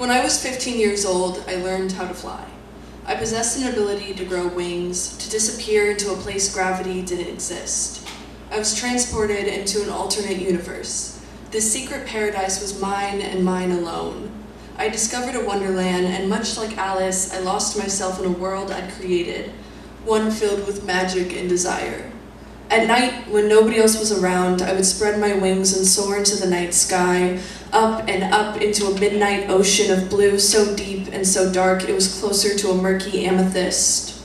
When I was 15 years old, I learned how to fly. I possessed an ability to grow wings, to disappear into a place gravity didn't exist. I was transported into an alternate universe. This secret paradise was mine and mine alone. I discovered a wonderland, and much like Alice, I lost myself in a world I'd created, one filled with magic and desire. At night, when nobody else was around, I would spread my wings and soar into the night sky, up and up into a midnight ocean of blue so deep and so dark it was closer to a murky amethyst.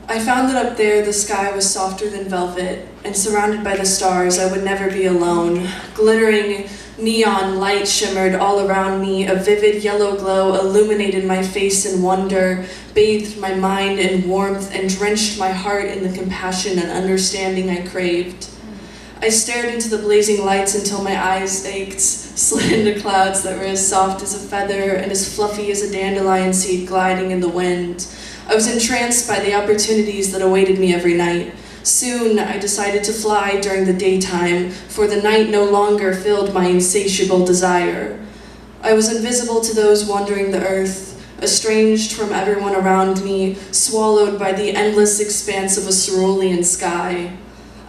I found that up there the sky was softer than velvet, and surrounded by the stars I would never be alone. Glittering neon light shimmered all around me, a vivid yellow glow illuminated my face in wonder, bathed my mind in warmth, and drenched my heart in the compassion and understanding I craved. I stared into the blazing lights until my eyes ached, slid into clouds that were as soft as a feather and as fluffy as a dandelion seed gliding in the wind. I was entranced by the opportunities that awaited me every night. Soon, I decided to fly during the daytime, for the night no longer filled my insatiable desire. I was invisible to those wandering the earth, estranged from everyone around me, swallowed by the endless expanse of a cerulean sky.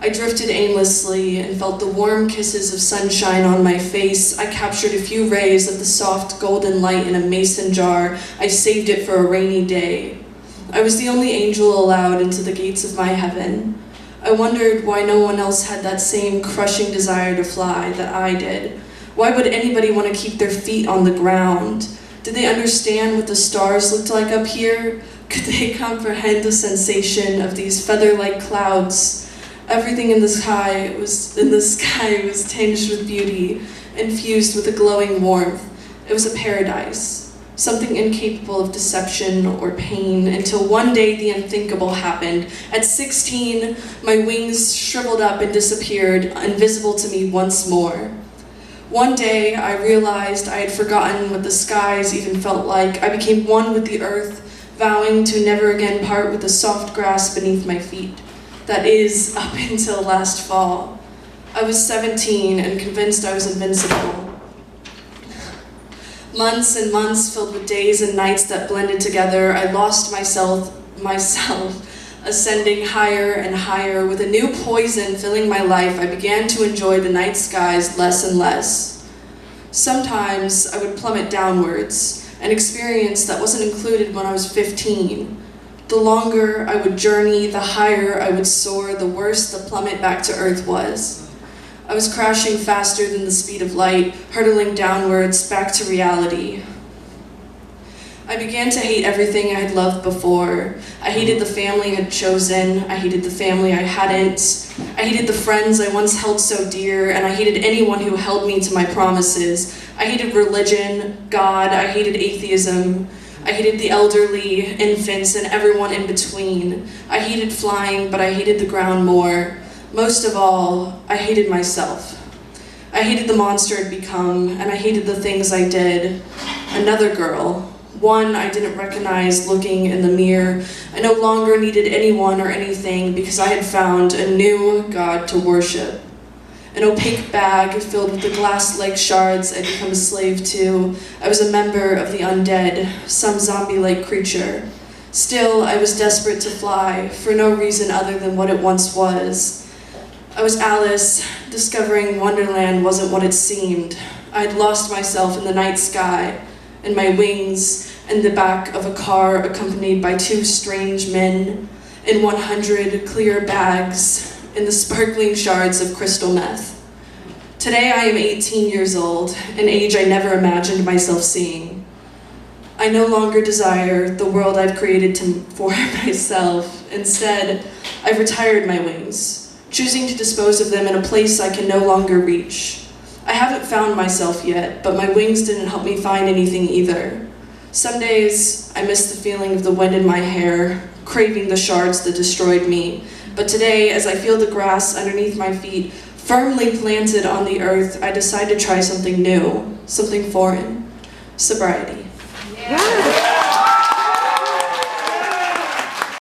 I drifted aimlessly and felt the warm kisses of sunshine on my face. I captured a few rays of the soft golden light in a mason jar. I saved it for a rainy day. I was the only angel allowed into the gates of my heaven. I wondered why no one else had that same crushing desire to fly that I did. Why would anybody want to keep their feet on the ground? Did they understand what the stars looked like up here? Could they comprehend the sensation of these feather-like clouds? Everything in the sky was tinged with beauty, infused with a glowing warmth. It was a paradise, something incapable of deception or pain, until one day the unthinkable happened. At 16, my wings shriveled up and disappeared, invisible to me once more. One day, I realized I had forgotten what the skies even felt like. I became one with the earth, vowing to never again part with the soft grass beneath my feet. That is, up until last fall. I was 17 and convinced I was invincible. Months and months filled with days and nights that blended together. I lost myself, ascending higher and higher. With a new poison filling my life, I began to enjoy the night skies less and less. Sometimes I would plummet downwards, an experience that wasn't included when I was 15. The longer I would journey, the higher I would soar, the worse the plummet back to earth was. I was crashing faster than the speed of light, hurtling downwards back to reality. I began to hate everything I had loved before. I hated the family I had chosen. I hated the family I hadn't. I hated the friends I once held so dear, and I hated anyone who held me to my promises. I hated religion, God. I hated atheism. I hated the elderly, infants, and everyone in between. I hated flying, but I hated the ground more. Most of all, I hated myself. I hated the monster I'd become, and I hated the things I did. Another girl, one I didn't recognize looking in the mirror. I no longer needed anyone or anything because I had found a new God to worship. An opaque bag filled with the glass-like shards I'd become a slave to. I was a member of the undead, some zombie-like creature. Still, I was desperate to fly, for no reason other than what it once was. I was Alice, discovering Wonderland wasn't what it seemed. I had lost myself in the night sky, and my wings in the back of a car accompanied by two strange men, in 100 clear bags, in the sparkling shards of crystal meth. Today I am 18 years old, an age I never imagined myself seeing. I no longer desire the world I've created for myself. Instead, I've retired my wings, choosing to dispose of them in a place I can no longer reach. I haven't found myself yet, but my wings didn't help me find anything either. Some days, I miss the feeling of the wind in my hair, craving the shards that destroyed me. But today, as I feel the grass underneath my feet, firmly planted on the earth, I decide to try something new, something foreign: sobriety. Yeah.